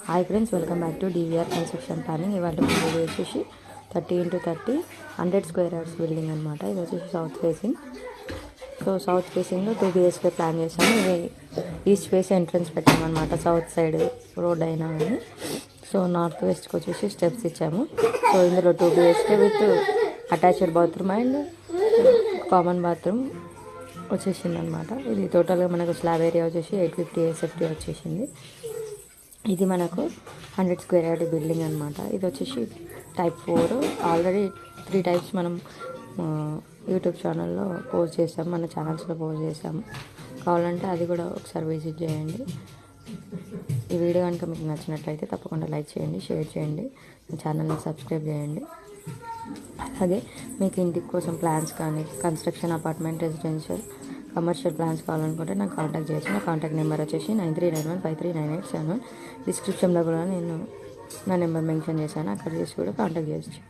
Hi friends, welcome back to DVR construction planning. ఇవాళ video వచ్చేసి 30x30 100 square yards building అనమాట. ఇది వచ్చేసి సౌత్ ఫేసింగ్. సో సౌత్ ఫేసింగ్లో 2 BHK ప్లాన్ చేసాము. ఇది ఈస్ట్ ఫేస్ ఎంట్రన్స్ పెట్టామన్నమాట, సౌత్ సైడ్ రోడ్ అయినా కానీ. సో నార్త్ వెస్ట్కి వచ్చేసి స్టెప్స్ ఇచ్చాము. సో ఇందులో 2 BHK with attached bathroom and common bathroom వచ్చేసింది అనమాట. ఇది టోటల్గా మనకు స్లాబ్ ఏరియా వచ్చేసి 850 SFT వచ్చేసింది. ఇది మనకు 100 స్క్వేర్ యార్డ్ బిల్డింగ్ అనమాట. ఇది వచ్చేసి టైప్ 4. ఆల్రెడీ 3 టైప్స్ మనం యూట్యూబ్ ఛానల్లో పోస్ట్ చేసాం, మన ఛానల్స్లో పోస్ట్ చేసాము. కావాలంటే అది కూడా ఒకసారి విజిట్ చేయండి. ఈ వీడియో కనుక మీకు నచ్చినట్లయితే తప్పకుండా లైక్ చేయండి, షేర్ చేయండి, నా ఛానల్ని సబ్స్క్రైబ్ చేయండి. అలాగే మీకు ఇంటి కోసం ప్లాన్స్ కానీ construction, apartment, residential, commercial plans కావాలనుకుంటే నాకు కాంటాక్ట్ చేయొచ్చు. నా కాంటాక్ట్ నెంబర్ వచ్చేసి 9391539871. డిస్క్రిప్షన్లో కూడా నేను నా నెంబర్ మెన్షన్ చేశాను, అక్కడ చేసి కూడా కాంటాక్ట్ చేయొచ్చు.